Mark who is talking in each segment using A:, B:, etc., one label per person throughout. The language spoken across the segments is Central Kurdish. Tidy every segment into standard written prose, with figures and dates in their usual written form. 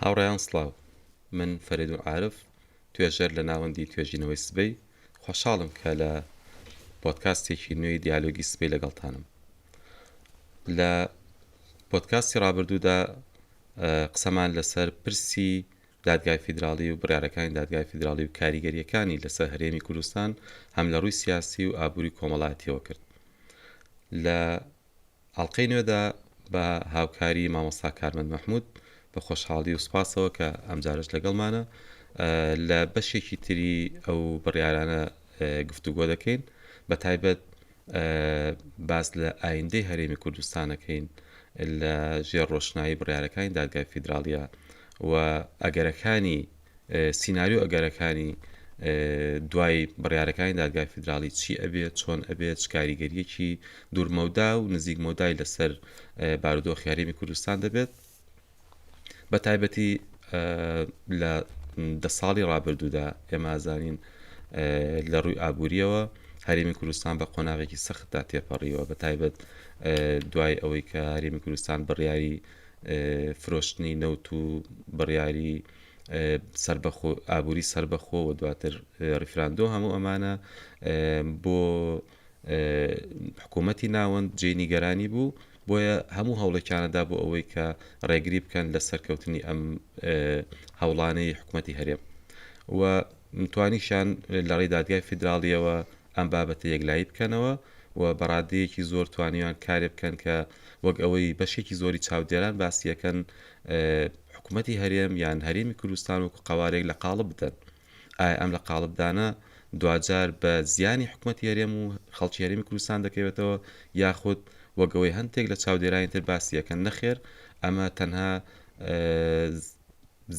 A: هاوڕێیان سڵاو، من فەرید و عارف توێژەر لە ناوەندی توێژینەوەی سبەی خۆشحاڵم کە لە پۆدکاستێکی نوێی دیالۆگی سبەی لەگەڵتانم. لە پۆدکاستی ڕابردوودا قسەمان لەسەر پرسی دادگای فیدراڵی و بڕیارەکانی دادگای فیدراڵی و کاریگەریەکانی لەسەر هەرێمی کوردستان هەم لە ڕووی سیاسی و ئابووری کۆمەڵایەتیەوە کرد. لە ئەڵقەی نوێدا بە هاوکاری مامۆستا کارمەند مەحموود بە خۆشحاڵی و سوپاسەوە کە ئەمجارش لەگەڵمانە لە بەشێکی تری ئەو بڕیارانە گفتوگۆ دەکەین، بە تایبەت باس لە ئایندەی هەرێمی کوردستانەکەین لە ژێر ڕۆشنایی بڕیارەکانی دادگای فیدراڵیە و ئەگەرەکانی سیناریۆ ئەگەرەکانی دوای بڕیارەکانی دادگای فیدراڵی چی ئەبێت، چۆن ئەبێت، کاریگەریەکی دوورمەودا و نزیک مەودای لەسەر بارودۆخی هەرێمی کوردستان دەبێت. بە تایبەتی لە 10 ساڵی ڕابردوودا ئێمازانین لە ڕووی ئابووریەوە هەرێمی کوردستان بە قۆناغێکی سەختدا تێپەڕیەوە، بە تایبەت دوای ئەوەی کە هەرێمی کوردستان بڕیاری فرۆشتنی نەوت و بڕیاری سربەخۆ ئابووری سربەخۆ و دواتر ڕیفراندۆ هەموو ئەمانە بۆ حکوومەتی ناوەند جێی نیگەرانی بوو، بۆیە هەموو هەوڵێکیانەدا بۆ ئەوەی کە ڕێگری بکەن لە سەرکەوتنی ئەم هەوڵانەی حکوومەتی هەرێم و توانیشان لە ڕێی دادگای فیدراڵیەوە ئەم بابەتە یەکلایی بکەنەوە و بەڕادەیەکی زۆر توانیان کارێ بکەن کە وەک ئەوەی بەشێکی زۆری چاودێران باسیەکەن حکوومەتی هەرێم یان هەرێمی کوردستان وەکو قوارێک لە قاڵب بدەن. ئایا ئەم لە قاڵبدانە دوجار بە زیانی حکوومەتی هەرێم و خەڵکی هەرێمی کوردستان دەکەوێتەوە یاخود وەگەوەی هەندێک لە چاودێرانی تر باسیەکەن نەخێر، ئەمە تەنها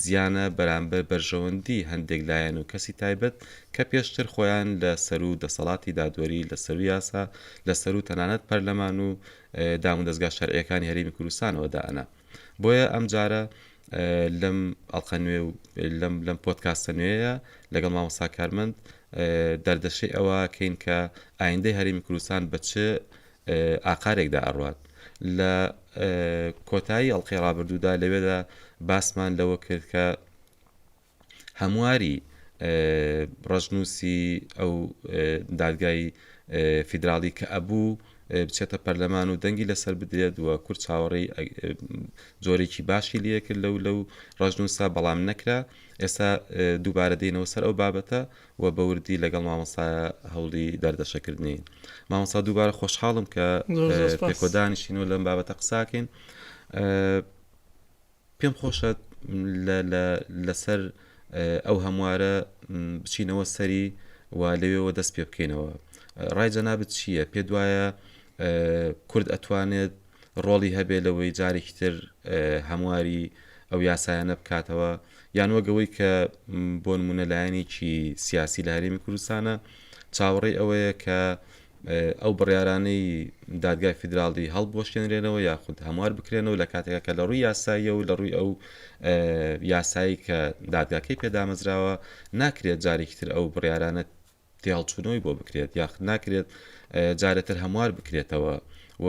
A: زیانە بەرامبەر بەرژەوەندی هەندێک لایەن و کەسی تایبەت کە پێشتر خۆیان لە سەر و دەسەڵاتی دادوەری لە سەر و یاسا لە سەر و تەنانەت پەرلەمان و دام و دەستگا شەرعیەکانی هەرێمی کوردستانەوە دانا. بۆیە ئەم جارە لەم ئەڵقە نوێ و لەم پۆدکاستە نوێیە لەگەڵ مامۆستا کارمەند دەردەشەی ئەوە کەین کە ئایندەی هەرێمی کوردستان بە چ ئاقارێکدا ئەڕوات. لە کۆتایی ئەڵقەی ڕابردوودا لەوێدا باسمان لەوە کرد کە هەمواری ڕەژنووسی ئەو دادگای فیدراڵی کە ئەبوو بچێتە پەرلەمان و دەنگی لەسەر بدرێت و کورد چاوەڕێی جۆرێکی باشی لێ کرد لەو ڕەژنووسە، بەڵام نەکرا. ئێستا دووبارە دێنەوە سەر ئەو بابەتە و بەوردی لەگەڵ مامۆستا هەوڵی دەردەشەکردنی. مامۆستا دووبارە خۆشحاڵم کە پێکۆدانیشینەوە لەم بابەتە قساکەین. پێم خۆشە لەسەر ئەو هەموارە بچینەوە سەری و لەوێەوە دەست پێ بکەینەوە. ڕای جەنابەت چییە؟ پێ دوایە کورد ئەتوانێت ڕۆڵی هەبێ لەوەی جارێکی تر هەمواری ئەو یاسایانە بکاتەوە، یان وەگەوەی کە بۆ نمونە لایەنێکی سیاسی لە هەرێمی کوردستانە چاوەڕێی ئەوەیە کە ئەو بڕیارانەی دادگای فیدراڵی هەڵبۆشێنرێنەوە یاخود هەموار بکرێنەوە لە کاتێکە کە لە ڕووی یاساییە و لە ڕووی ئەو یاسایی کە دادگاکەی پێدامەزراوە ناکرێت جارێکی تر ئەو بڕیارانە تێهەڵچوونەوەی بۆ بکرێت، یاخود ناکرێت جارێتر هەموار بکرێتەوە و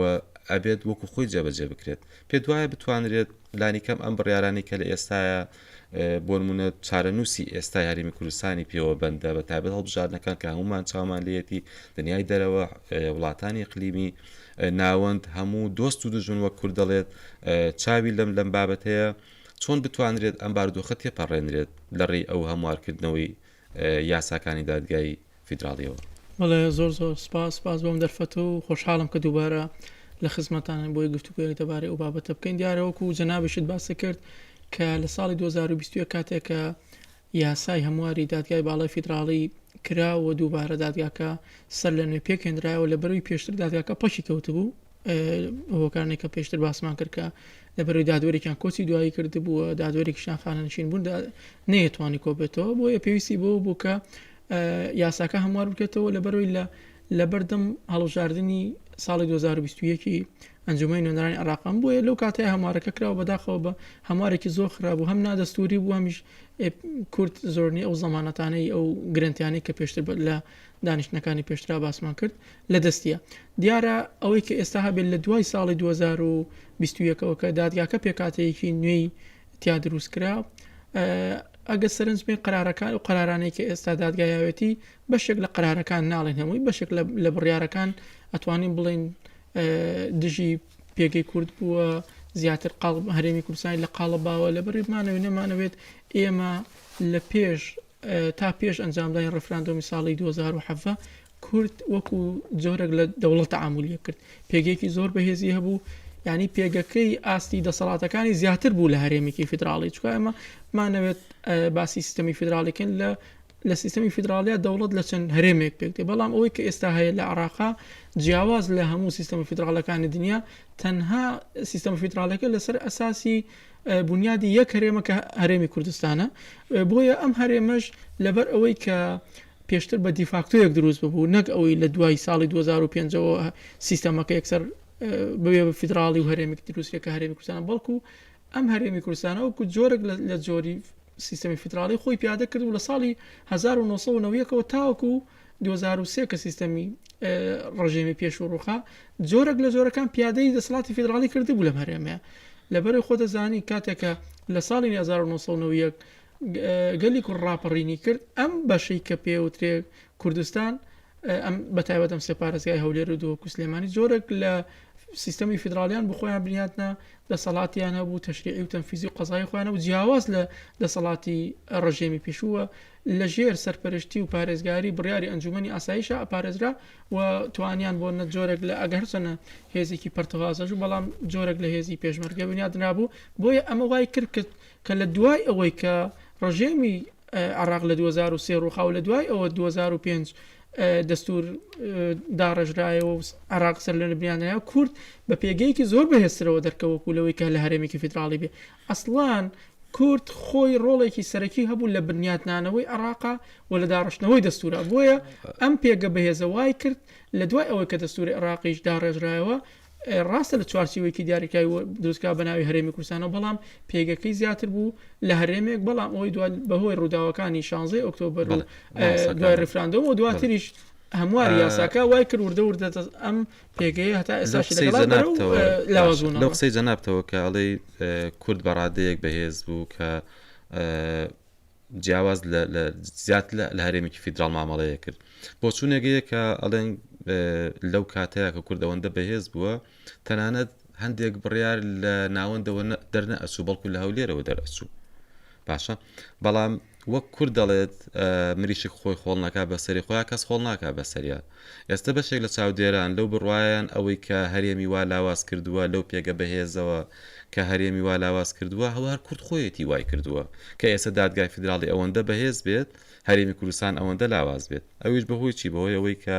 A: ئەبێت وەکو خۆی جێبەجێ بکرێت. پێ دوایە بتوانرێت لانیکەم ئەم بڕیارانی کە لە ئێستاە بۆ نمونە چارەنووسی ئێستای هەرێمی کوردستانی پێوە بەندە، بە تایبەت هەڵبژاردنەکان کە هەمومان چاومان لێتی دنیای دەرەوە وڵاتانی ئیقلیمی ناوەند هەموو دۆست و دژمن وەک کورد دەڵێت چاوی لەم بابەت هەیە، چۆن بتوانرێت ئەم بارودۆخە تێپەڕێنرێت لە ڕێی ئەو هەموارکردنەوەی یاساکانی دادگای فیدراڵیەوە؟
B: وڵێ زۆر سپاس بۆم دەرفەت و خۆشحاڵم کە دووبارە لە خزمەتان بۆی گفتوگوی دەبارەی ئەو بابەتە بکەین. دیارەوەکو جەنابشت باسە کرد کە لە ساڵی 2020 کاتێک کە یاسای هەمواری دادگای باڵای فیدراڵی کرا و دووبارە دادگاکە سەر لە نوێ پێکێنرایەوە لە بەروی پێشتر دادگاکە پەشی کەوتبوو، هۆکارێک کە پێشتر باسمان کرد کە لە بەروی دادوەرێکیان کۆچی دوایی کرد بووە، دادوەرێکیشان خانەنشین بوون نەیەتوانی کۆبێتەوە، بۆیە پێویستی بوو کە یاساکە هەموار بکێتەوە لە بەروی لە بەردەم هەڵبژاردننی ساڵی 2021 ئەنجومەی نوێنەرانی عێراقم بووە. لەو کاتەیە هەموارەکە کراوە بەداخەوە بە هەموارێکی زۆر خراپ و هەم نادەستوری بوو، هەمیش کورد زۆرنی ئەو زەمانەتانەی ئەو گرنتیانەی کە پێشتر لە دانیشتەکانی پێشترا باسمان کرد لە دەستیە. دیارە ئەوەی کە ئێستا هەبێت لە دوای ساڵی 2021ەوە کە دادگاکە پێکاتەیەکی نوێی تیا دروستکرا ئەگە سەرنجبێ قرارەکان و قرارانەی کە ئێستا دادگایەتی بەشێک لە قرارەکان ناڵێن هەمووی بەشێک لە بڕیارەکان ئەتوانین بڵین دژی پێگەی کورد بووە زیاتر هەرێمی کوردستانی لە قاڵە باوە لە بەریمانەوە نەمانەوێت ئێمە لە پێش تا پێش ئەنجامدانی ڕفراندۆمی ساڵی 2007 کورد وەکو جۆرەك لە دەوڵەت تعاملیە کرد پێگەیەکی زۆر بەهێزی هەبوو یعنی پێگەکەی ئاستی دەسەڵاتەکانی زیاتر بوو لە هەرێمێکی فیدراڵی چکە ئەمە مانەوێت باسی سیستەمی فیدراڵیکن لە سیستەمی فیدراالیا دەوڵەت لە چەند هەرێمێک پێکتێ بەڵام ئەوەی کە ئێستا هەیە لە عراقا جیاواز لە هەموو سیستەمی فیدراالەکانی دنیا تەنها سیستەم فیدراالەکە لەسەر ئەساسی بنیادی یەک هەرێمە کە هەرێمی کوردستانە بۆیە ئەم هەرێمەش لەبەر ئەوەی کە پێشتر بە دیفاکتۆیەک دروست ببوو نەک ئەوەی لە دوای ساڵی 2005 سیستەمەکە یەکسەر بەوێ بە فیدراڵی و هەرێمێک دروستێکە هەرێمی کوردستانە بەڵکو ئەم هەرێمی کوردستانە وەکو جۆرەك لە جۆری سیستەمی فیدراڵی خۆی پیادە کرد و لە ساڵی 1990ەوە تاوەکو 2003 کە سیستەمی ڕژێمی پێش و ڕووخا جۆرەك لە جۆرەکان پیادەی دەسەڵاتی فیدراڵی کردی بوو لەم هەرێمەیە لەبەرەوەی خۆ دەزانی کاتێکە لە ساڵی 1990 گەلی کوڕ ڕاپەڕینی کرد ئەم بەشەی کە پێوترێ کوردستان ئەم بەتایبەت ئەم سێپارێزگای هەولێر و دۆ کوسلێمانی جۆرەك لە سیستەمی فیدراالیان بخۆیان بنیاتنا دەسەڵاتیان هەبوو تەشریعی و تەنفیزی و قەزای خۆیان و جیاواز لە دەسەڵاتی ڕژێمی پێشووە لە ژێر سەرپەرشتی و پارێزگاری بڕیاری ئەنجومەنی ئاسایشە ئەپارێزرا و توانیان بۆ نە جۆرەك لە ئەگەرچەنە هێزێکی پەرتەغازەژ و بەڵام جۆرەك لە هێزی پێشمەرگە بنیاد نابوو بۆیە ئەمە وای کرد کە لە دوای ئەوەی کە ڕژێمی عراق لە 2003 ڕووخا و لە دوای ئەوە 2005 دەستور داڕژرایەوە و عراق سەر لە نبیانەیە کورد بە پێگەیەکی زۆر بەهێزترەوە دەرکەوەکو لەوەی کە لە هەرێمێکی فیدراڵی بێ ئەسڵان کورد خۆی ڕۆڵێکی سەرەکی هەبوو لە بنیاتنانەوەی عراقا و لە داڕشتنەوەی دەستورە بۆیە ئەم پێگە بەهێزە وای کرد لە دوای ئەوەی کە دەستوری عراقیش داڕێژرایەوە ڕاستە لە چوارچێوەیەکی دیاریکای دروستکا بەناوی هەرێمی کوردستانەوە بەڵام پێگەکەی زیاتر بوو لە هەرێمێک بەڵام ئەوەی بەهۆی ڕووداوەکانی 16 ئۆکتۆبر و دوای ڕفراندۆم و دواتریش هەموار یاساکە وای کرد وردە ئەم پێگەیە هەتا ئێستاش
A: لەو قسەی جەنابتەوە کە ئەڵێ کورد بەڕادەیەک بەهێز بوو کە جیاواز زیات لە هەرێمێکی فیدراڵ مامەڵەیە کرد بۆ چوونێگەیە کە ئەڵێن لەو کاتەیە کە کورد ئەوەندە بەهێز بووە تەنانەت هەندێک بڕیار لە ناوەندەوە دەرنەئەچوو بەڵکو لە هەولێرەوە دەرئەچوو باشە بەڵام وەک کورد دەڵێت مریشک خۆی خۆڵ ناکا بەسەری خۆیان کەس خۆڵ ناکا بەسەریە ئێستا بەشێک لە چاودێران لەو بڕواایان ئەوەی کە هەرێمی وا لاواز کردووە لەو پێگە بەهێزەوە کە هەرێمی وا لاواز کردووە هەوار کورد خۆیەتی وای کردووە کە ئێستا دادگای فیدراڵی ئەوەندە بەهێز بێت هەرێمی کوردستان ئەوەندە لاواز بێت ئەویش بەهۆی چی بەهۆی ئەوەی کە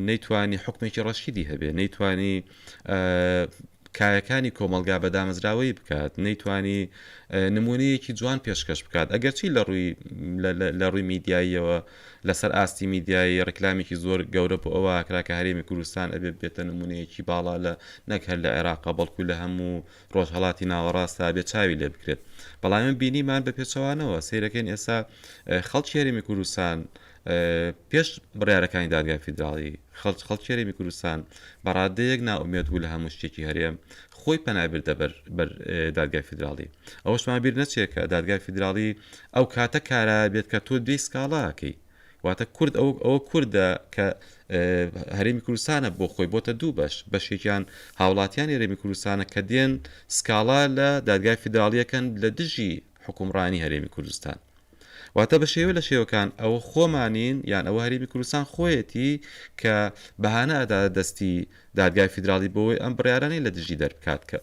A: نەیتوانی حکمێکی ڕەشیدی هەبێ نەیتوانی کایەکانی کۆمەلگا بەدامەزراوەی بکات نەیتوانی نمونەیەکی جوان پێشکەش بکات ئەگەرچی لە ڕووی میدیاییەوە لەسەر ئاستی میدیایی ڕێکلامێکی زۆر گەورە بۆ ئەوە کراکە هەرێمی کوردستان ئەبێت بێتە نمونەیەکی باڵا لە نەک هەر لە عێراقا بەڵکو لە هەموو ڕۆژهەڵاتی ناوەڕاستە بێت چاوی لێ بکرێت بەڵام من بینیمان بە پێچەوانەوە سیرەکەین ئێستا خەڵکی هەرێمی کوردستان پێش بڕیارەکانی دادگای فیدراڵی خەڵکی هەرێمی کوردستان بەڕادەیەک ناومێت بوو لە هەموو شتێکی هەرێم خۆی پەنابردە بەر دادگای فیدراڵی ئەوەشمان بیر نەچێت کە دادگای فیدراڵی ئەو کاتە کارە بێت کە تۆ دوێی سکاڵاکەی واتە کورد ئەوە کووردە کە هەرێمی کوردستانە بۆ خۆی بۆتە دوو بەشێکیان هاوڵاتیان هەرێمی کوردستانە کە دێن سکاڵا لە دادگای فیدراڵیەکەن لە دژی حکومڕانی هەرێمی کوردستان واتە بە شێوە لە شێوەکان ئەوە خۆمانین یان ئەوە هەرێمی کوردستان خۆیەتی کە بەهانە ئەدا دەستی دادگای فیدراڵی بۆی ئەم بڕیارانەی لە دژی دەربکات کە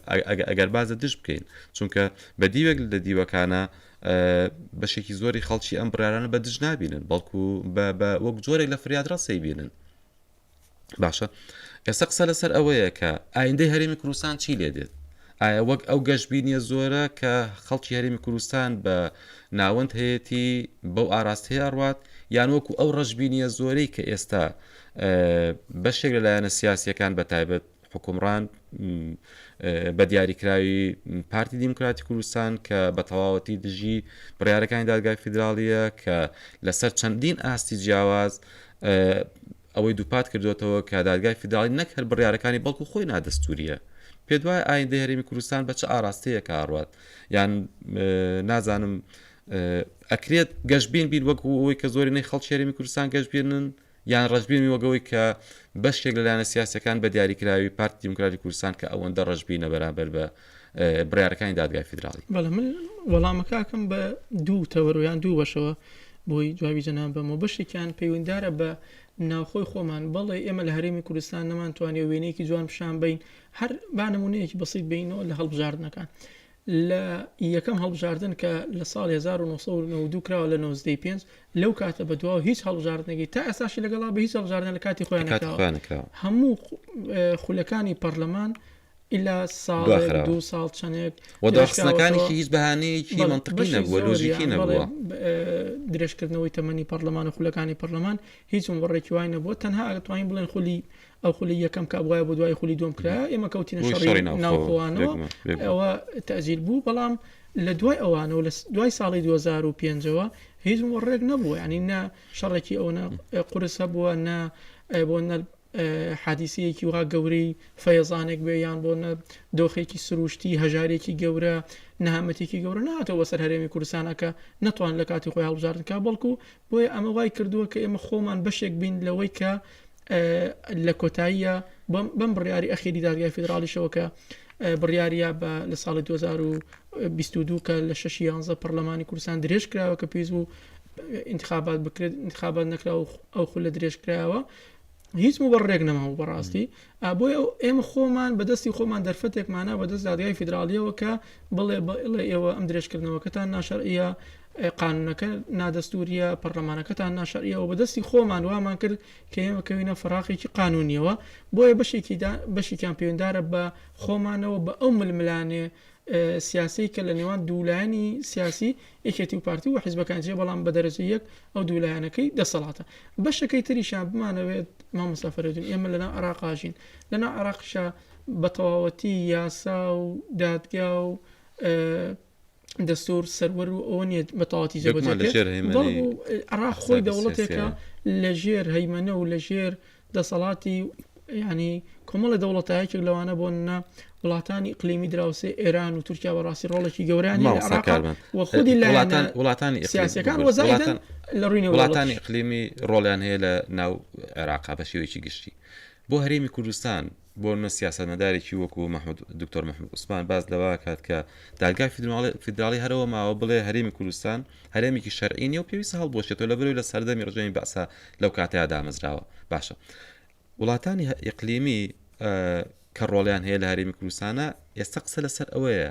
A: ئەگەر بازە دژ بکەین چونکە بە دیوەک لە دیوەکانە بەشێکی زۆری خەڵکی ئەم بڕیارانە بە دژ نابینن بەڵکو وەک جۆرێک لە فریاد ڕەسەی بینن باشە ئێستا قسە لەسەر ئەوەیە کە ئایندەی هەرێمی کوردستان چی لێ دێت ئایا وەک ئەو گەشتبینیە زۆرە کە خەڵکی هەرێمی کوردستان بە ناوەند هەیەی بەو ئاراستەیە ئەڕوات یان وەکو ئەو ڕەشبینیە زۆرەی کە ئێستا بەشێک لەلایەنە سیاسیەکان بە تایبەت حکومڕان بە دیاریکراوی پارتی دیموکراتی کوردستان کە بە تەواوەتی دژی بڕیارەکانی دادگای فیدراڵیە کە لەسەر چەندین ئاستی جیاواز ئەوەی دووپات کردوێتەوە کە دادگای فیدراڵی نەک هەر بڕیارەکانی بەڵکو خۆی نادەستوریە پێ دوای ئایندەی هەرێمی کوردستان بە چ ئاراستەیە کاڕات یان نازانم ئەکرێت گەشتبین بین وەکو ئەوەی کە زۆرینەی خەڵکی هەرێمی کوردستان گەشتبینن یان ڕەشببینی وەگەوەی کە بەشێک لەلایەنە سیاسەکان بە دیاریکراوی پارتی دیموکراتی کوردستان کە ئەوەندە ڕەشببینە بەرامبەر بە بڕیارەکانی دادگای فیدراڵی.
B: بەڵێ من وەڵامەکەکەم بە دوو تەوەڕۆیان دوو بەشەوە بۆی جوابی جەناب بەمەوە بەشێکیان پەیوەنددارە بە ناوخۆی خۆمان بەڵێ ئێمە لە هەرێمی کوردستان نەمانتوانێ وێنەیەکی جوان پیشان بین هەر بانەمونەیەکی بەسیط بینەوە لە هەڵبژاردنەکان لە یەکەم هەڵبژاردن کە لە ساڵ 1992 کراوە لە 95 لەو کاتە بەدواوە هیچ هەڵبژاردنەکەی تا ئێستاشی لەگەڵا بە هیچ هەڵبژاردن لە کاتی خۆیان نەکراوە هەموو خولەکانی پەرلەمان إلا ساڵ دو ساڵ چەندێک
A: وەداخستنەکانێکی هیچ بەهانەیەکی منطقی نەبووە لۆژیکی نەبووە
B: درێژکردنەوەی تەمەنی پەرلەمان و خولەکانی پەرلەمان هیچ وەڕێکی وای نەبووە تەنها ئەتوانین بڵێن خولی ئەو خولی یەکەم کابووایە بۆ دوای خولی دوم کرا ئێمە کەوتینە شەڕی ناوخۆوانەوە ئەوە تەزیل بوو بەڵام لە دوای ئەوانەوە لە دوای ساڵی 2005ەوە هیچ وەڕێک نەبووە ینی نە شەڕێکی ئەوە قورس هەبووە نە بۆ حادیسەیەکی وا گەورەی فەیەزانێک بێ یان بۆ دۆخێکی سروشتی هەژارێکی گەورە نەهامەتێکی گەورە ناتەوە سەر هەرێمی کوردستانەکە نەتوان لە کاتی خۆی هەڵبژاردنکە بەڵکو بۆیە ئەمە وای کردووە کە ئێمە خۆمان بەشێک بین لەوەی کە لە کۆتاییە بەم بڕیاری ئەخیری دادگای فیدراڵیشەوە کە بڕیاریە بە لە ساڵی 2022 کە لە 6 پەرلەمانی کوردستان درێژ کراوە کە پێویست بوو انتخابات بکرێت انتخابات نەکراوە ئەو خولە درێژ کراوە هیچ مبڕێک نەماوە بەڕاستی بۆیە ئێمە خۆمان بەدەستی خۆمان دەرفەتێکمانە بەدەست دادگای فیدراڵیەوە کە بڵێ ئێوە ئەم درێژکردنەوەکەتان ناشەرعیە قانونەکە نادەستوریە پەرلەمانەکەتان ناشەرعیەوە بەدەستی خۆمان وامان کرد کە ئێمە کەوینە فراقێکی قانونیەوە بۆیە بەشێکیان پەیوەنددارە بە خۆمانەوە بە ئەو ململانێ سیاسی کە لە نێوان دوولایانی سیاسی یەکێتی و پارتی و حیزبەکان جێ بەڵام بە دەرەجە یەک ئەو دوولایەنەکەی دەسەڵاتە بەشەکەی تریشان بمانەوێت مامۆستا فەرێدون ئێمە لەناو عێراقاژین لەناو عێراقشە بە تەواوەتی یاسا و دادگا و دەستور سەروەر و ئەوە نیە بە تەواوەتی جێبەجێ عێراق خۆی دەوڵەتێکە لە ژێر هەیمەنە و لە ژێر دەسەڵاتی ینی کۆمەڵی دەوڵەتایەکێک لەوانە بۆنە وڵاتانی ئیقلیمی دراوسێ ئێران و تورکیا بەڕاستی ڕۆڵێکی گەورانی و خودی
A: وڵاتانی
B: سیاسەکان وەزایدن لە ڕووی
A: وڵاتانی ئیقلیمی ڕۆڵیان هەیە لە ناو عێراقا بە شێوەیەکی گشتی بۆ هەرێمی کوردستان بۆ سیاسەتمەدارێکی وەکو دکتۆر محمود عوسمان باز لەوە کات کە دادگای فیدراڵی هەرەوە ماوە بڵێ هەرێمی کوردستان هەرێمێکی شەرعی نیە و پێویستە هەڵبۆشێتەوە لەبەرەوەی لە سەردەمی ڕژێمی بەعسا لەو کاتەیە دامەزراوە باشە وڵاتانی ئیقلیمی کە ڕۆڵیان هەیە لە هەرێمی کوردستانە ئێستا قسە لەسەر ئەوەیە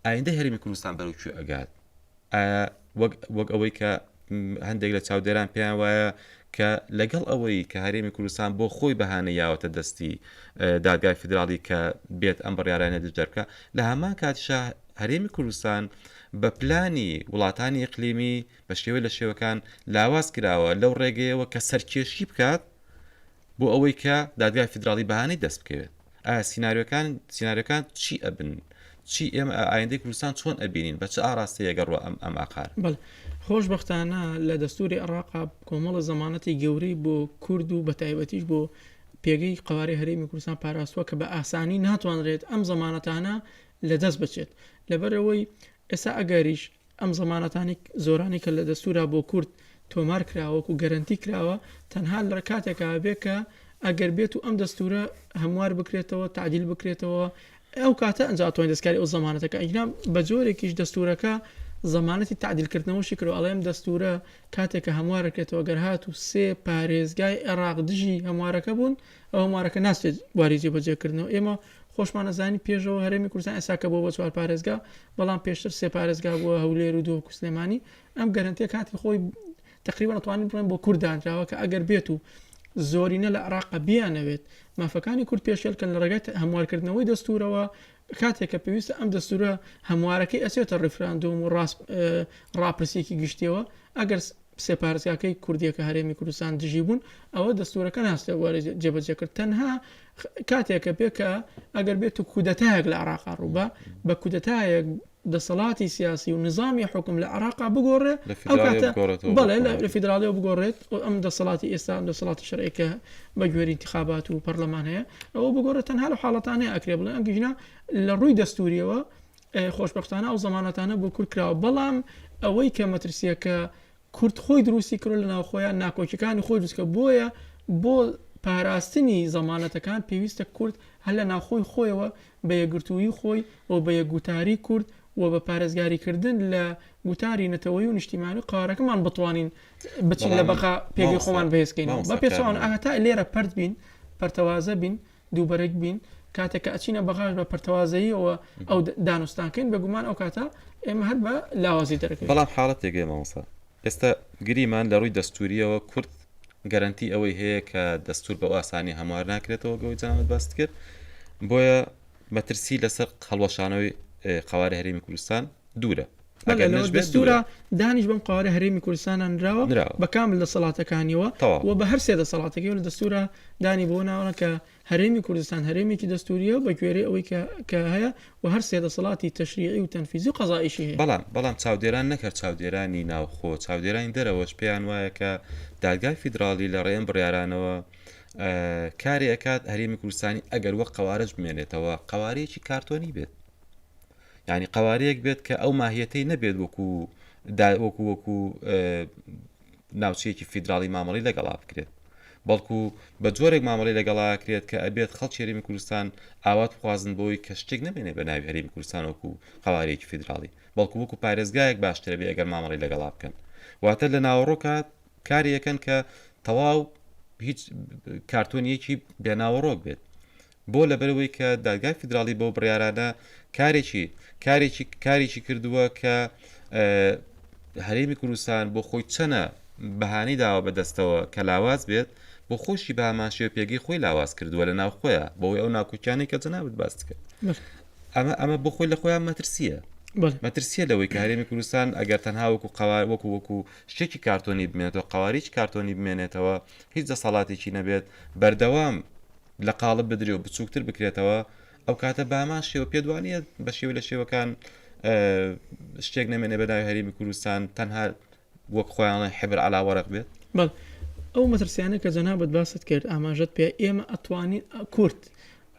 A: ئایندەی هەرێمی کوردستان بەرەوکوێ ئەگات وەک ئەوەی کە هەندێک لە چاودێران پێیان وایە کە لەگەڵ ئەوەی کە هەرێمی کوردستان بۆ خۆی بەهانە یاوەتە دەستی دادگای فیدراڵی کە بێت ئەم بڕیارانە دەرکە لە هەمان کاتیشە هەرێمی کوردستان بە پلانی وڵاتانی ئیقلیمی بە شێوەی لە شێوەکان لاواز کراوە لەو ڕێگەیەوە کە سەرکێشی بکات بۆ ئەوەی کە دادگای فیدراڵی بەهانەی دەست بکەوێت سیناریۆکان چی ئەبن چی ئێمە ئایندەی کوردستان چۆن ئەبینین بە چ ئاراستەیەگە ڕوە ئەم ئاقار
B: خۆشبەختانە لە دەستوری عێراقا کۆمەڵە زەمانەتی گەورەی بۆ کورد و بە تایبەتیش بۆ پێگەی قوارەی هەرێمی کوردستان پاراستووە کە بە ئاسانی ناتوانرێت ئەم زەمانەتانە لە دەست بچێت لەبەرەوەی ئێستا ئەگەریش ئەم زەمانەتانی زۆرانی کە لە دەستورا بۆ کورد تۆمار کراوەک و گەرنتی کراوە تەنها لە کاتێکا بێ کە ئەگەر بێت و ئەم دەستورە هەموار بکرێتەوە تعدیل بکرێتەوە ئەو کاتە ئەنجاتوانین دەستکاری ئەو زەمانەتەکە ئەینا بە جۆرێکیش دەستورەکە زەمانەتی تعدیلکردنەوەشی کرد ئەڵێم دەستورە کاتێکە هەموارەکرێتەوە گەر هات و 3 پارێزگای عێراق دژی هەموارەکە بوون ئەو هەموارەکە ناچێت واری جێبەجێکردنەوە ئێمە خۆشمانەزانی پێشەوە هەرێمی کوردستان ئێساکە بۆ بە 4 پارێزگا بەڵام پێشتر 3 پارێزگا بووە هەولێر و دۆ سلێمانی ئەم گەرنتیە کاتی خۆی تقریبا نتوانین بڵێن بۆ کوردانراوە کە ئەگەر بێت و زۆرینە لە عێراق بیانەوێت مافەکانی کورد پێشێلکەن لە ڕێگەی هەموارکردنەوەی دەستورەوە کاتێکە پێویستە ئەم دەستورە هەموارەکەی ئەسێتە ڕیفراندۆم و ڕاپرسێکی گشتیەوە ئەگەر سێپارێزگاکەی کوردیەکە هەرێمی کوردستان دژی بوون ئەوە دەستورەکە ناستە وارە جێبەجێ کرد تەنها کاتێکە پێکە ئەگەر بێت و کودەتایەک لە عراقا ڕووبە بە کودەتایەک دەسەڵاتی سیاسی و نظامی حکم لە عراقا بگۆڕێ ئەو کاتە بەڵێ لە فیدراالیەوە بگۆڕێت ئەم دەسەڵاتی ئێستا دەسەڵاتی شەرعیکە بە گوێری انتخابات و پەرلەمان هەیە ئەوە بگۆڕێت تەنها لە حاڵەتانەیە ئەکرێ بڵێ ئەنگژنا لە ڕووی دەستوریەوە خۆشبەختانە ئەو زەمانەتانە بۆ کورد کراوە بەڵام ئەوەی کە مەترسیەکە کورد خۆی دروستی کرد لە ناوخۆیان ناکۆکیەکانی خۆی دروستکە بۆیە بۆ پاراستنی زەمانەتەکان پێویستە کورد هەر لە ناوخۆی خۆیەوە بە یەکگرتووی خۆی و بە یەکگوتاری کورد و بە پارێزگاریکردن لە گوتاری نەتەوەی و نیشتیمانی قارەکەمان بتوانین بچین لە بەقا پێگەی خۆمان بەهێزکەینەوە بە پێچوان ئاتا لێرە پەرد بین پەرتەوازە بین دووبەرێک بین کاتێککە ئەچینە بەغاش بە پەرتەوازەیەوە ئەو دانوستانکەین بەگومان ئەو کاتە ئێمە هەر بە لاوازی دەرەکەین
A: بەڵام حاڵەت تێگەی مامۆستا ئێستا گریمان لە ڕووی دەستوریەوە کورد گەرانتی ئەوەی هەیە کە دەستور بە ئاسانی هەموار ناکرێتەوە گەوەی جانت باست کرد بۆیە مەترسی لەسەر هەڵوەشانەوەی قوارە هەرێمی کوردستان دوورە
B: دەستورە دانیش بەم قوارە هەرێمی کوردستانان نراوە بەکامل لە سەڵاتەکانیەوە و بە هەر سێ دەسەڵاتەکەی لە دەستورە دانی بۆ ناوە کە هەرێمی کوردستان هەرێمێکی دەستوریە بە گوێرەی ئەوەی کە هەیە و هەر سێ دەسەڵاتی تەشریعی و تەنفیزی و قەزائیشی هەیە
A: بەڵام چاودێران نەکرد چاودێرانی ناوخۆ چاودێرانی دەرەوەش پێیان وایە کە دادگای فیدراڵی لە ڕێم بڕیارانەوە کاری ئەکات هەرێمی کوردستانی ئەگەر وەک قەوارەش بمێنێتەوە قەوارەیەکی کارتۆنی بێت یعنی قوارەیەک بێت کە ئەو ماهیەتەی نەبێت وەکو ناوچەیەکی فیدراڵی مامەڵی لەگەڵا بکرێت بەڵکو بە جۆرێک مامەڵی لەگەڵاکرێت کە ئەبێت خەڵکی هەرێمی کوردستان ئاوات بخوازن بۆی کە شتێک نەبێنێ بە ناوی هەرێمی کوردستان وەکو قوارەیەکی فیدراڵی بەڵکو وەکو پارێزگایەک باشترە بێ ئەگەر مامەڵی لەگەڵا بکەن واتە لە ناوەڕۆکات کاری یەکەن کە تەواو هیچ کارتۆنیەکی بێناوەڕۆک بێت بۆ لەبەرەوەی کە دادگای فیدراڵی بۆ بڕیارانە کارێکی کردووە کە هەرێمی کوردستان بۆ خۆی چەنە بەهانەی داوە بەدەستەوە کە لاواز بێت بۆ خۆشی بە هەماشێوە پێگەی خۆی لاواز کردووە لە ناو خۆیە بۆی ئەو ناکۆکیانەی کە جەنابەت باس کرد ئەمە بۆ خۆی لە خۆیان مەترسیە مەترسیە لەوەی کە هەرێمی کوردستان ئەگەر تەنها وەکو شتێکی کارتۆنی بمێنێتەوە قوارێکی کارتۆنی بمێنێتەوە هیچ دەسەڵاتێکی نەبێت بەردەوام لە قاڵب بدرێ و بچووکتر بکرێتەوە ئەو کاتە بامان شێوە پێدوانیە بە شێوە لە شێوەکان شتێک نەمێنێ بەداوی هەرێمی کوردستان تەنها وەک خۆیان حبر علاوەرەق بێت
B: ئەو مەترسیانە کە جەنابەت باست کرد ئاماژەت پێ ئێمە ئەتوانین کورد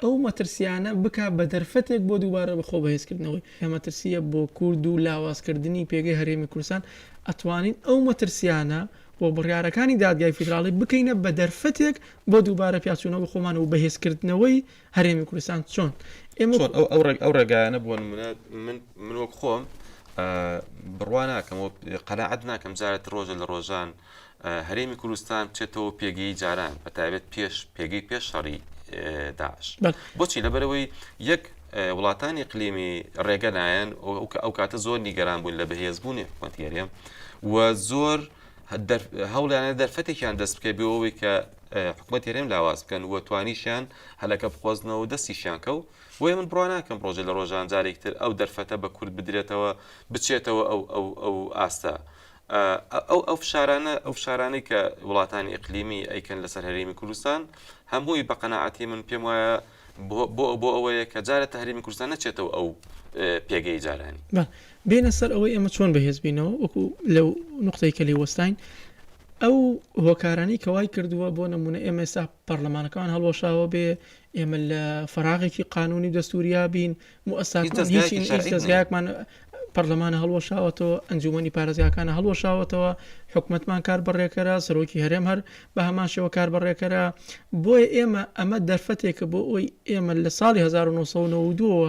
B: ئەو مەترسیانە بکە بە دەرفەتێک بۆ دووبارە بەخۆ بەهێزکردنەوەی مەترسیە بۆ کورد و لاوازکردنی پێگەی هەرێمی کوردستان ئەتوانین ئەو مەترسیانە بۆ بڕیارەکانی دادگای فیدراڵی بکەینە بە دەرفەتێک بۆ دووبارە پیاچوونەوە خۆمان و بەهێزکردنەوەی هەرێمی کوردستان چۆن
A: ئەو ڕێگایانە بوون من وەک خۆم بڕوا ناکەم و قەناعەت ناکەم جارێت ڕۆژە لە ڕۆژان هەرێمی کوردستان بچێتەوە پێگەی جاران بەتایبێت پێگەی پێش شەڕی داعش بۆچی لەبەرەوەی یەک وڵاتانی اقلیمی ڕێگە نایەن ئەو کاتە زۆر نیگەران بوون لە بەهێزبوونی حکومەتیەریە و زۆر هەوڵیانە دەرفەتێکیان دەست بکەی بەوەی کە حکومەتی هەرێم لاواز بکەن و توانیشیان هەلەکە بخۆزنەوە و دەستیشیان کەوت بۆیە من بڕوا ناکەم ڕۆژە لە ڕۆژان جارێکتر ئەو دەرفەتە بە کورد بدرێتەوە بچێتەوە ئەو ئاستا ئەو فشارانەی کە وڵاتانی ئیقلیمی ئەیکەن لەسەر هەرێمی کوردستان هەمووی بە قەناعەتی من پێم وایە بۆ ئەوەیە کە جارێتە هەرێمی کوردستان نەچێتەوە ئەو پێگەی جارانی
B: بێنە سەر ئەوەی ئێمە چۆن بەهێزبینەوە وەکو لەو نقطەی کە لێ وەستاین ئەو هۆکارانی کەوای کردووە بۆ نمونە ئێمە ئێستا پەرلەمانەکان هەڵوەشاوە بێ ئێمە لە فەراغێکی قانونی دەستوریا بین مؤسساتمان هیچ دەستگایەکمان پەرلەمانە هەڵوەشاوەتەوە ئەنجومەنی پارێزگاکانە هەڵوەشاوەتەوە حکومەتمان کار بەڕێکەرە سەرۆکی هەرێم هەر بە هەماشەوە کار بەڕێکەرە بۆیە ئێمە ئەمە دەرفەتێکە بۆ ئەوی ئێمە لە ساڵی 1992ەوە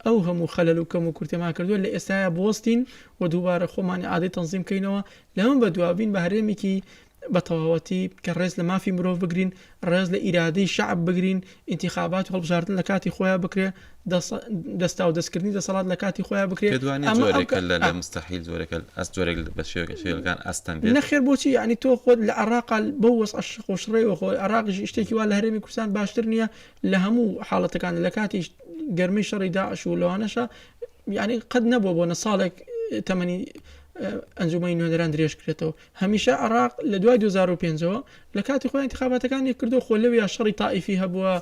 B: ئەو هەموو خەلەل و کەم و کورتێمان کردووە لە ئێستایا بوەستین و دووبارە خۆمانی عادەی تەنزیم کەینەوە لەمە بە دوابین بە هەرێمێکی بە تەواوەتی کە ڕێز لە مافی مرۆڤ بگرین ڕێز لە ئیرادەی شعب بگرین انتخابات و هەڵبژاردن لە کاتی خۆیان بکرێ دەستا و دەستکردنی دەسەڵات لە کاتی خۆیان بکرێ
A: لە مستحیل زۆرێکە ئەس جۆرێک بە شێوەکان ئەستان بێت
B: نەخێر بۆچی یعنی تۆ خۆت لە عێراق بە وەس خۆشڕێەوە خۆی عێراقی شتێکی وا لە هەرێمی کوردستان باشتر نییە لە هەموو حاڵەتەکان لە کاتی گەرمەی شەڕی داعش و لەوانەشە یعنی قەت نەبووە بۆ نە ساڵێک تەمەنی ئەنجومەی نوێنەران درێژ کرێتەوە. هەمیشە عێراق لە دوای 2005ەوە لە کاتی خۆی انتخاباتەکانی کردو خۆ لەوێ شەڕی تائیفی هەبووە،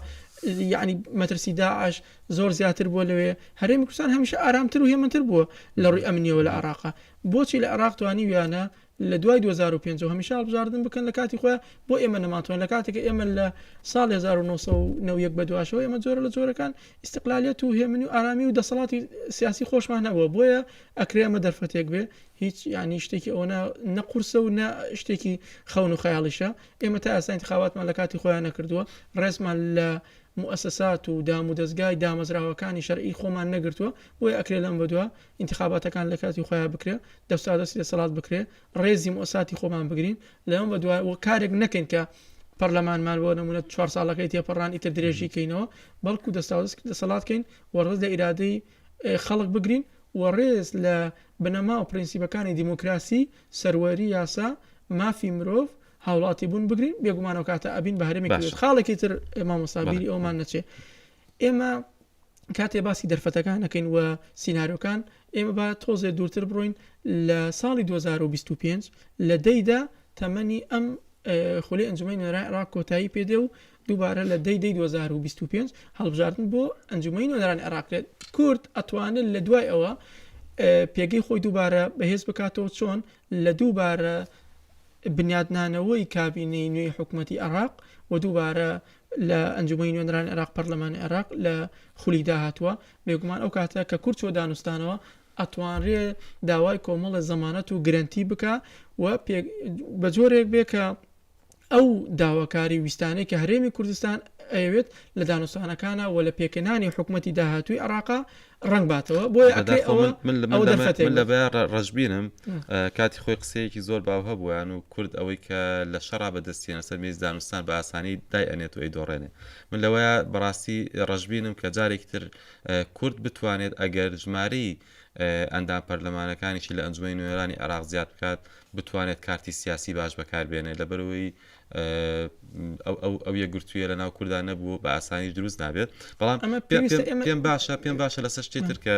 B: یعنی مەترسی داعش زۆر زیاتر بووە لەوێ. هەرێمی کوردستان هەمیشە ئارامتر و هێمنتر بووە لە ڕووی ئەمنیەوە لە عێراقا. بۆچی لە عێراق توانی ویانە لە دوای 2005 هەمیشە هەڵبژاردن بکەن لە کاتی خۆیان بۆ ئێمە نەماتوان لە کاتێکە ئێمە لە ساڵ 1990 بەدواشەوە ئێمە جۆرە لە جۆرەکان ئیستقلالیەت و هێمنی و ئارامی و دەسەڵاتی سیاسی خۆشمان هەبووە، بۆیە ئەکرێ ئەمە دەرفەتێک بێ هیچ ینی شتێکی ئەوە نەقورسە و نە شتێکی خەون و خەیاڵیشە. ئێمە تا ئێستا انتخاباتمان لە کاتی خۆیان نەکردووە، ڕێزمان لە مؤسسات و دام و دەستگای دامەزراوەکانی شەرعی خۆمان نەگرتووە، بۆیە ئەکرێ لەم بەدووە انتخاباتەکان لە کاتی خۆیان بکرێ، دەستی دەسەڵات بکرێ، ڕێزی مؤسساتی خۆمان بگرین، لەم بەدوای کارێک نەکەین کە پەرلەمانمان بۆ نمونە 4 ساڵەکەی تێپەڕان ئیتر درێژی کەینەوە، بەڵکو دەسەڵاتکەین وەڕێز لە ئیرادەی خەڵک بگرین و ڕێز لە بنەما و پرینسیپەکانی دیموکراسی، سەروەری، یاسا، مافی مرۆڤ، هاوڵاتی بوون بگرین، بێگومانەوە کاتە ئەبین بە هەرێمی کوردستان. خاڵێکی تر مامۆستابیری ئەومان نەچێ، ئێمە کاتێ باسی دەرفەتەکان نەکەین و سیناریۆکان، ئێمە با تۆزێ دوورتر بڕۆین لە ساڵی 2025 لە دەیدا تەمەنی ئەم خولی ئەنجومەی نوێنەرانی عێراق کۆتایی پێدێ و دووبارە لە دەی 2025 هەڵبژاردن بۆ ئەنجومەی نوێنەرانی عێراق کورد ئەتوانن لە دوای ئەوە پێگەی خۆی دووبارە بەهێز بکاتەوە چۆن لە دووبارە بنیادنانەوەی کابینەی نوێی حکوومەتی عێراق و دووبارە لە ئەنجومەی نوێنەرانی عێراق پەرلەمانی عێراق لە خولی داهاتووە. بێگومان ئەو کاتە کە کورد چوە دانوستانەوە ئەتوانرێ داوای کۆمەڵە زەمانەت و گرنتی بکە و بە جۆرێک بێ کە ئەو داواکاری ویستانەی کە هەرێمی کوردستان ئەوێت لە دانوستانەکانە و لە پێکەنانی حکوومەتی داهاتووی عێراقا ڕنگ باتەوە. بۆیە
A: من لە بە ڕژبینم کاتی خۆی قسەیەکی زۆر باو هەبوویان و کورد ئەوەی کە لە شەڕا بەدەستیانە سەر مێز دانوستان بە ئاسانی دای ئەنێت و ئەیدۆڕێنێ. من لەوەیە بەڕاستی ڕژبینم کە جارێکی تر کورد بتوانێت ئەگەر ژمارەی ئەندام پەرلەمانەکانیشی لە ئەنجومەی نوێنەرانی عێراق زیاد بکات، بتوانێت کارتی سیاسی باش بەکاربێنێت، لەبەرەوەی ئەو یەکگرتوویە لە ناو کوردان نەبوو بە ئاسانی دروست نابێت. بەڵام پێم باشە لەسەر شتێتر کە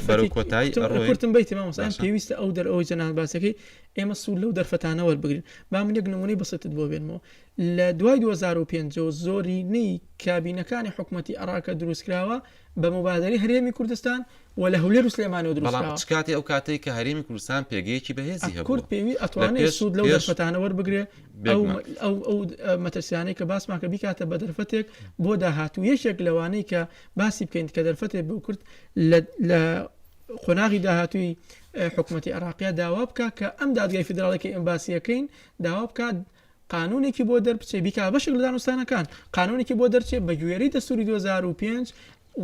A: بەرەو کۆتایی
B: ئەڕۆیتم بیتی مامۆستا پێویستە ئەو دەرەوەی جەناب باسەکەی ئێمە سوود لەو دەرفەتانە وەربگرین. با من یەک نمونەی بەسەتت بۆ بێنمەوە لە دوای 2005 زۆرینەی کابینەکانی حکوومەتی عێراق دروستکراوە بە مبادەری هەرێمی کوردستان و لە هەولێر و سلێمانیەوە دروستکراوە.
A: بەڵام کاتی ئەو کاتەی کە هەرێمی کوردستان پێگەیەکی بەهێزی هەبوو،
B: کورد پێوی ئەتوانێت سوود لەو دەرفەتانە وەربگرێ، ئەو مەترسیانەی کە باسمان کە بیکاتە بە دەرفەتێک بۆ داهاتوو. یەکێک لەوانەی کە باسی بکەین کە دەرفەتێک بۆ کورد لە خۆناغی داهاتووی حکوومەتی عێراقیە داوا بکە کە ئەم دادگای فیدراڵێکی ئەمباسیەکەین داوا بکات قانونێکی بۆ دەربچێ بیکا بەشێک لە دانوستانەکان قانونێکی بۆ دەرچێت بە گوێرەی دەستوری 2005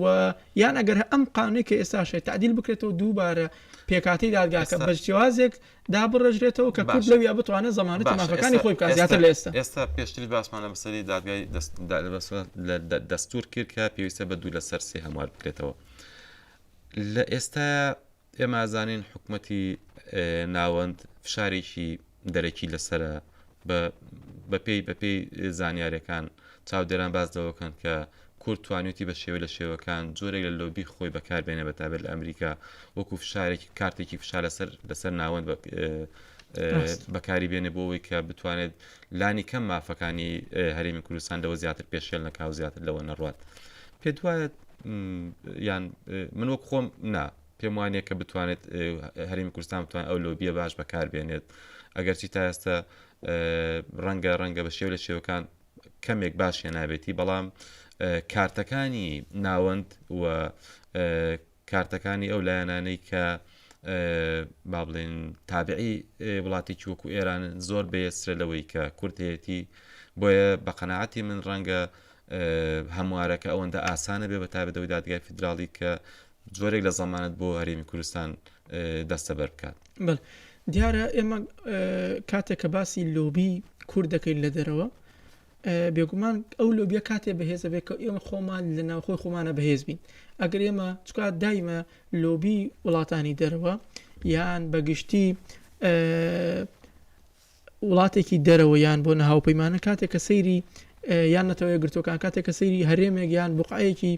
B: و یان ئەگەر ئەم قانونی کە ئێستاشێت تعدیل بکرێتەوە دووبارە پێکاتی دادگاکە بەشێوازێک دابڕژرێتەوە کە کورد لەوی بتوانێت زەمانەتی مافەکانی خۆی بکات زیاتر لە
A: ئێستا پێشتری باسمان لە مەسەری دادگای دەستور کرد کە پێویستە بە دوو لەسەر سێ هەموار بکرێتەوە. لە ئێستا ئێمە ئازانین حکوومەتی ناوەند فشارێکی دەرەکی لەسرە بەپێی زانیاریەکان چاودێران باز دەوەکەن کە کورد توانێتی بە شێوە لە شێوەکان جۆرێک لە لۆبی خۆی بەکاربێنێ بەتابێت لە ئەمریکا وەکو فشارێکی کارتێکی فشار لەسەر ناوەند بەکاری بێنێ بۆ ئەوەی کە بتوانێت لانی کەم مافەکانی هەرێمی کوردستان لەوە زیاتر پێشێل نەکاو زیاتر لەوە نەڕوات. پێ دوایە یان من وەک خۆم پێم وانەیە کە بتوانێت هەرێمی کوردستان بتوانێت ئەو لۆبیە باش بەکاربێنێت ئەگەرچی تا ئێستا ڕەنگە بە شێو لە شێوەکان کەمێک باشیە نابێتی، بەڵام کارتەکانی ناوەند و کارتەکانی ئەو لایەنانەی کە با بڵێن تابعی وڵاتێکی وەکو ئێران زۆر بەیەسرە لەوەی کە کورتەتی، بۆیە بە قەناعەتی من ڕەنگە هەموارەکە ئەوەندە ئاسانە بێ بەتابێتەوەی دادگای فیدراڵی کە جۆرێک لە زەمانەت بۆ هەرێمی کوردستان دەستە بەر بکات.
B: دیارە ئێمە کاتێک کە باسی لۆبی کورد دەکەین لە دەرەوە بێگومان ئەو لۆبیە کاتێ بەهێزە بێت کە ئێمە خۆمان لە ناوخۆی خۆمانە بەهێز بین. ئەگەر ئێمە چکات دایمە لۆبی وڵاتانی دەرەوە یان بەگشتی وڵاتێکی دەرەوە یان بۆ نەهاوپەیمانە کاتێک کە سەیری یان نەتەوەی گرتوەکان کاتێک کە سەیری هەرێمێک یان بوقعەیەکی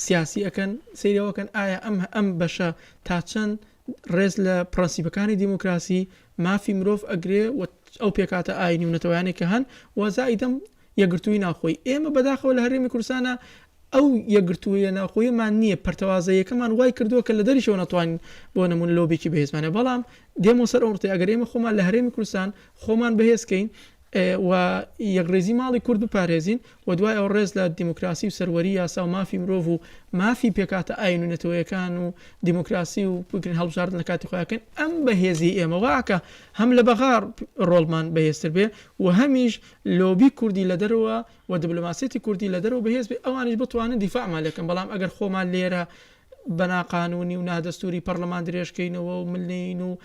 B: سیاسی ئەکەن سەیرەوەکەن ئایا ئەم بەشە تا چەند ڕێز لە پرەنسیپەکانی دیموکراسی مافی مرۆڤ ئەگرێ ئەو پێکاتە ئاینی و نەتەوەیانێک کە هەن وەزائیدەم یەکگرتووی ناخۆی ئێمە بەداخەوە لە هەرێمی کوردستانە ئەو یەکگرتوویە ناخۆیمان نییە پەرتەوازەیەکەمان وای کردووە کە لە دەریشەوە ناتوانین بۆ نمونە لۆبێکی بەهێزمانە بەڵام دێمە سەر ئەوڕتی ئەگەر ئێمە خۆمان لە هەرێمی کوردستان خۆمان بەهێزکەین و یەکڕێزی ماڵی کورد بپارێزین و دوای ئەو ڕێز لە دیموکراسی و سەروەری یاسا و مافی مرۆڤ و مافی پێکاتە ئاین و نەتەوەیەکان و دیموکراسی و بگرین هەڵبژاردن لە کاتی خۆیاکەن ئەم بەهێزی ئێمە واکە هەم لە بەغار ڕۆڵمان بەهێزتر بێ و هەمیش لۆبی کوردی لە دەرەوە و دیبلۆماسیەتی کوردی لە دەرەوە بەهێز بێ ئەوانش بتوانن دیفاعمان لەکەن بەڵام ئەگەر خۆمان لێرە بەناقانونی و نادەستوری پەرلەمان درێژکەینەوە و ملین و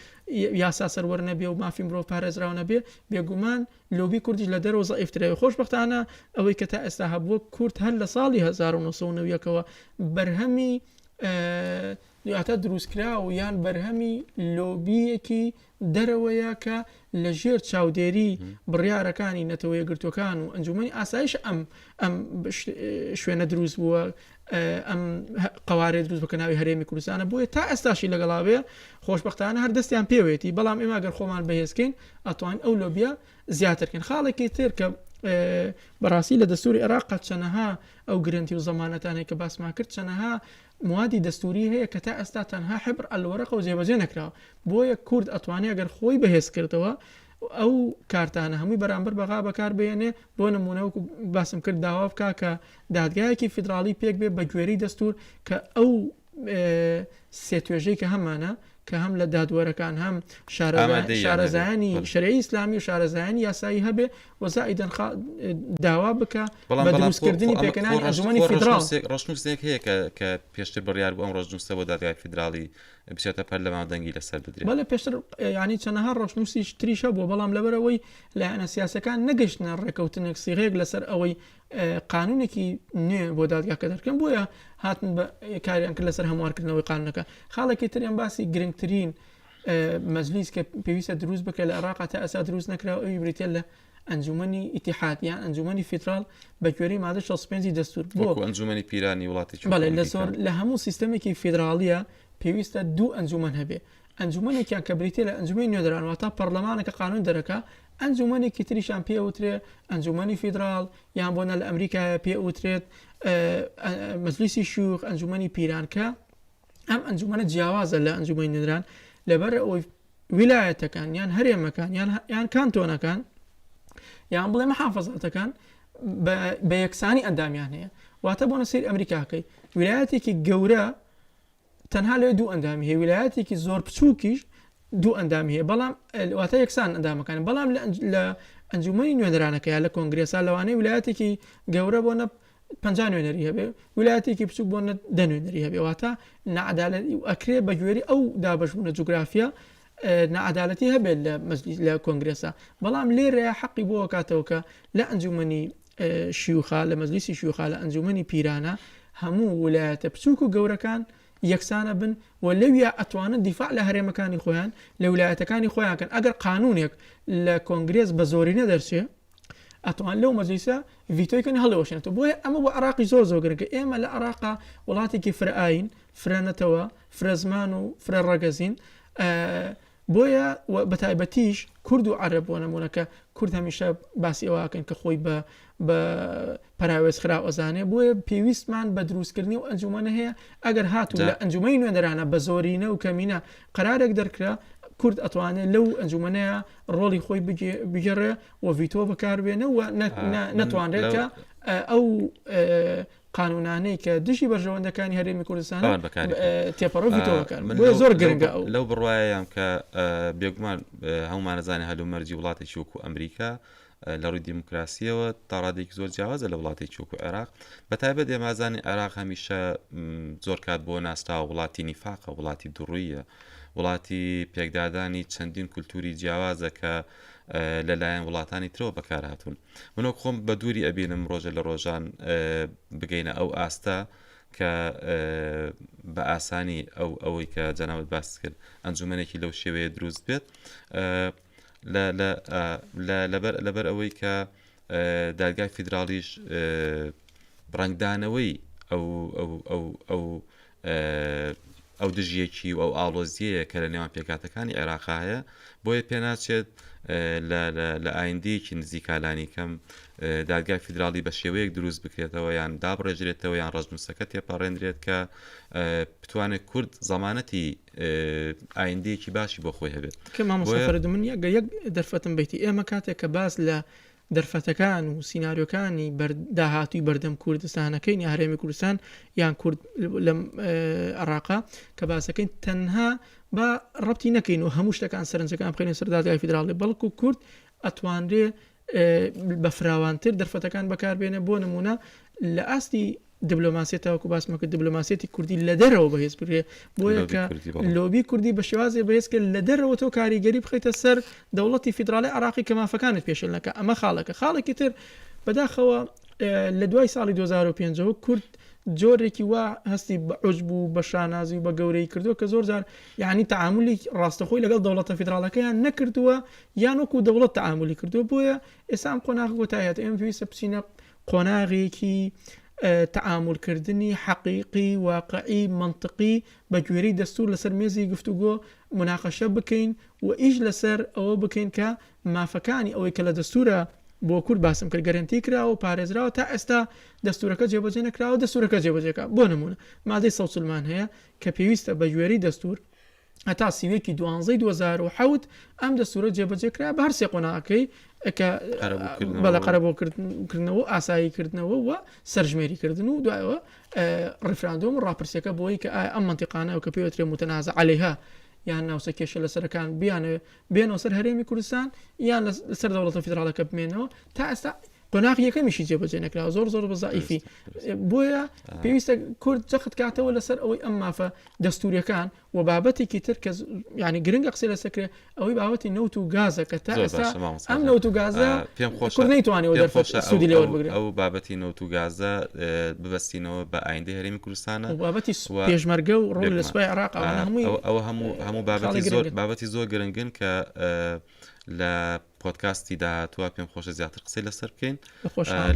B: یاسا سەروەر نەبێ و مافی مرۆڤ پارێزراو نەبێ بێگومان لۆبی کوردیش لە دەرەوە زەعیفترەوە خۆشبەختانە ئەوەی کە تا ئێستا هەبووە کورد هەر لە ساڵی 1990ەوە بەرهەمی دواتە دروستکرا و یان بەرهەمی لۆبیەکی دەرەوەیە کە لە ژێر چاودێری بڕیارەکانی نەتەوەیە گرتوەکان و ئەنجومەنی ئاسایش ئەم شوێنە دروست بووە ئەم قوارێ دروست بکە ناوی هەرێمی کوردستانە بۆیە تا ئێستاشی لەگەڵاوێ خۆشبەختانە هەر دەستیان پێوێتی بەڵام ئێمە گەر خۆمان بەهێزکەین ئەتوانین ئەو لۆبیە زیاترکەین خاڵێکی تر کە بەڕاستی لە دەستوری عێراق چەنەها ئەو گرنتی و زەمانەتانەی کە باسمان کرد چەنەها موادی دەستوری هەیە کە تا ئێستا تەنها حبر ئەلوەرەقە و جێبەجێ نەکراوە بۆیە کورد ئەتوانێت ئەگەر خۆی بەهێز کردەوە ئەو کارتانە هەمووی بەرامبەر بەغا بەکار بێنێ بۆ نمونەوەکو باسم کرد داوا بکە کە دادگایەکی فیدراڵی پێک بێ بە گوێرەی دەستور کە ئەو سێ توێژەی کە هەمانە کە هەم لە دادوەرەکان هەم شارەزایانی شەرعی ئیسلامی و شارەزایانی یاسایی هەبێ وەزائیدەن داوا بکە بە دروستکردنی پێکەنانی ئەنجومەنی فیدراڵ
A: ڕۆژنووسێک هەیە کە پێشتر بڕیار بوو ئەم ڕۆژنووسە بۆ دادگای فیدراڵی بچێتە پەرلەمان دەنگی لەسەر بدرێت
B: بەڵێ پێشتر ینی چەندەها ڕۆژنووسی تریشە بووە بەڵام لەبەرەوەی لایەنە سیاسەکان نەگەشتنە ڕێکەوتنێک سیغەیەک لەسەر ئەوەی قانونێکی نوێ بۆ دادگاکە دەرکەن بۆیە هاتن بە کاریان کرد لەسەر هەموارکردنەوەی قانونەکە خاڵێکی تریان باسی گرنگترین مەجلیس کە پێویستە دروست بکە لە عێراق تا ئێستا دروست نەکراوە ئەوی بریتە لە ئەنجومەنی ئیتیحاد یان ئەنجومەنی فیدراڵ بە گوێرەی مادە 65 دەستور بۆ
A: ئەنجومەنی پیرانی وڵاتی
B: بەڵێ لە زۆر لە هەموو سیستەمێکی فیدراڵیە پێویستە دوو ئەنجومەن هەبێ ئەنجومەنێکیان کە بریتە لە ئەنجومەی نوێدەرانەوە تا پەرلەمانێکە قانون دەرەکە ئەنجومەنێکی تریشان پێوترێ ئەنجومەنی فیدراڵ یان بۆنە لە ئەمریکایە پێوترێت مەجلیسی شوخ ئەنجومەنی پیرانکە ئەم ئەنجومەنە جیاوازە لە ئەنجومەی نوێدەران لەبەر ئەوەی ویلایەتەکان یان هەرێمەکان یان کانتۆنەکان یان بڵێ مەحافەزاتەکان بە یەکسانی ئەندامیان هەیە واتە بۆنە سەیر ئەمریکاکەی ویلایەتێکی گەورە تەنها لێ دوو ئەندامی هەیە ویلایەتێکی زۆر بچووکیش دوو ئەندامی هەیە بەڵام واتە یەکسان ئەندامەکان بەڵام لە ئەنجومەی نوێنەرانەکە لە کۆنگرێسا لەوانەیە ویلایەتێکی گەورە بۆنە 50 نوێنەری هەبێ ویلایەتێکی بچوک بۆنە 10 نوێنەری هەبێ واتە نەعەدالەتی ئەکرێ بە گوێری ئەو دابەشبوونە جوگرافیا نەعەدالەتی هەبێت لە مەجلیس لە کۆنگرێسا بەڵام لێرە حەقی بۆ کاتەوە کە لە ئەنجومەنی شیوخا لە مەجلیسی شیوخا لە ئەنجومەنی پیرانە هەموو ویلایەتە بچوک و گەورەکان یەکسانە بن و لەویا ئەتوانن دیفاع لە هەرێمەکانی خۆیان لە ویلایەتەکانی خۆیانکەن ئەگەر قانونێک لە کۆنگرێس بە زۆرینە دەرچێ ئەتوان لەو مەجلیسە ڤیتۆیکن هەڵەوەشێنێتەوە بۆیە ئەمە بۆ عێراقی زۆر زۆرگرنگە ئێمە لە عێراقا وڵاتێکی فرئاین فرەنەتەوە فرەزمان و فرە ڕەگەزین بۆیە بەتایبەتیش کورد و عەرەب بۆ نمونەکە کورد هەمیشە باسی ئەوەکەن کە خۆی بە پەراوێز خرا ئۆزانێ بۆیە پێویستمان بە دروستکردنی و ئەنجومەنە هەیە ئەگەر هاتوو لە ئەنجومەی نوێنەرانە بە زۆرینە و کەمینە قەرارێک دەرکرا کورد ئەتوانێت لەو ئەنجومەنەیە ڕۆڵی خۆی بگەڕێ و ڤیتۆ بەکاربێنە و نەتوانرێت کە ئەو قانونانەی کە دژی بەرژەوەندەکانی هەرێمی کوردستان تێپەڕۆ ڤیتۆ بەکار بۆیە زۆر گرنگە ئەو
A: لەو بڕواایەیان کە بێگومان هەمومانەزانانی هەلو مەرجی وڵاتێکی وەکو ئەمریکا لە ڕووی دیموکراسیەوە تا ڕادێکی زۆر جیاوازە لە وڵاتێکی وەکو عێراق بەتایبەت ئێمازانی عێراق هەمیشە زۆر کات بۆ ناسراوە وڵاتی نیفاقە وڵاتی دوڕوویە وڵاتی پێکدادانی چەندین کولتوری جیاوازە کە لەلایەن وڵاتانی ترەوە بەکار هاتوون منۆک خۆم بە دووری ئەبینم ڕۆژە لە ڕۆژان بگەینە ئەو ئاستە کە بە ئاسانی ئەوەی کە جەنابەت باس کرد ئەنجومەنێکی لەو شێوەیە دروست بێت لەبەر ئەوەی کە دادگای فیدراڵیش ڕنگدانەوەی ئەو ئەو دژیەکی و ئەو ئاڵۆزیەیە کە لە نێوان پێکاتەکانی عێراقا هەیە بۆیە پێناچێت لە ئایندەیەکی نزیکالانی کەم دادگای فیدراڵی بە شێوەیەک دروست بکرێتەوە یان دابڕێژرێتەوە یان ڕەجنووسەکە تێپەڕێنرێت کە بتوانێت کورد زەمانەتی ئایندەیەکی باشی بۆ خۆی هەبێت
B: کە مامۆستافەرد من یەک دەرفەتم بیتی ئێمە کاتێک کە باس لە دەرفەتەکان و سیناریۆکانی داهاتوی بەردەم کوردستانەکەی هەرێمی کوردستان یان کورد لە عێراقا کە باسەکەین تەنها بە ڕەبتی نەکەین و هەموو شتەکان سەرنجەکان بخەینە سەر دادگای فیدراڵی بەڵکو کورد ئەتوانرێ بە فراوانتر دەرفەتەکان بەکاربێنە بۆ نمونە لە ئاستی دیبلۆماسیێتەوەکو باسمەکە دیبلۆماسیەتی کوردی لە دەرەوە بەهێز بکرێ بۆیە کە لۆبی کوردی بە شێوازێ بەهێزکە لە دەرەوە تۆ کاریگەری بخیتە سەر دەوڵەتی فیدراڵی عێراقی کە مافەکانت پێشێلنەکە ئەمە خاڵێکی تر بەداخەوە لە دوای ساڵی 2005 کورد جۆرێکی وا هەستی بە عوجب و بە شانازی و بە گەورەی کردووە کە زۆر جار یعنی تعاملی ڕاستەخۆی لەگەڵ دەوڵەتە فیدراڵەکەیان نەکردووە یان وەکو دەوڵەت تعاملی کردووە بۆیە ئێستا ئەم قۆناغ کۆتاییەت ئێمە پێویستە بچینە قۆناغێکی تعاملکردنی حقیقی واقعی منطقی بە گوێرەی دەستور لەسەر مێزی گفتوگۆ مناقەشە بکەین و ئیش لەسەر ئەوە بکەین کە مافەکانی ئەوەی کە لە دەستورە بۆ کورد باسم کرد گەرنتی کراوە و پارێزراوە تا ئێستا دەستورەکە جێبەجێ نەکراوە دەستورەکە جێبەجێکە بۆ نمونە مادەی سەوسلمان هەیە کە پێویستە بە گوێرەی دەستور هەتا سیوێکی 2007 ئەم دەستورە جێبەجێکرا بە هەر سێ قۆناغەکەی کە بەڵە قەرەبۆکردنەوە ئاساییکردنەوە و سەرژمێریکردن و دوایەوە ڕفراندۆم و ڕاپرسیەکە بۆی کە ئەم منتیقانەوە کە پێوترێ متەنازە عەلەیها یان ناوسە کێشە لەسەرەکان بێنەوە سەر هەرێمی کوردستان یان لەسەر دەوڵەتە فیدراڵەکە بمێنەوە تا ئێستا قۆناغ یەکەمیشی جێبەجێ نەکراوە زۆر بە زائیفی بۆیە پێویستە کورد جەخت کاتەوە لەسەر ئەوەی ئەم مافە دەستوریەکان و بابەتێکی تر کە ینی گرنگە قسەی لەسەکرێ ئەوەی بابەتی نەوت و گازە کە تا ئێستا ئەم نەوت و گازە
A: پێم خۆش
B: نەیتوانێت دەرفەت سوودی لێوە بگرێت
A: ئەو بابەتی نەوت و گازە ببەستینەوە بە ئایندەی هەرێمی کوردستانە
B: بابەتی پێشمەرگە و ڕۆڵی لە سوپای عێراق
A: ئەوە هەموو بابەتی زۆر گرنگن کە لە پۆدکاستی داهاتوە پێم خۆشە زیاتر قسەی لەسەر بکەین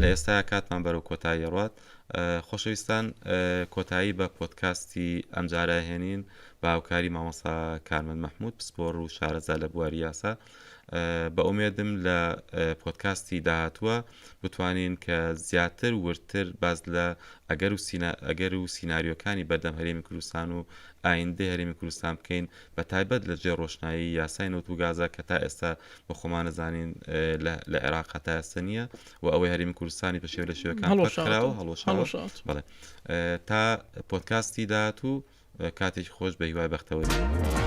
A: لە ئێستا کاتمان بەرەو کۆتایی ڕات خۆشەویستان کۆتایی بە پۆدکاستی ئەمجارە هێنین بە هاوکاری مامۆستا کارمەند مەحموود پسپۆڕ و شارەزا لە بواری یاسا بە ئومێدم لە پۆدکاستی داهاتوە بتوانین کە زیاتر ورتر باز لە ئەگەر و سیناریۆکانی بەردەم هەرێمی کوردستان و ئایندەی هەرێمی کوردستان بکەین بە تایبەت لە جێ ڕۆشنایی یاسای نەوت و گازە کە تا ئێستا بە خۆمان نەزانین لە عێراق تا ئێستا نییە و ئەوەی هەرێمی کوردستانی بە شێوە لە شێوەکان پەتکراوە هەڵۆشاوە بەڵێ تا پۆدکاستی داهاتوو کاتێکی خۆش بە هیوای بەختەوەری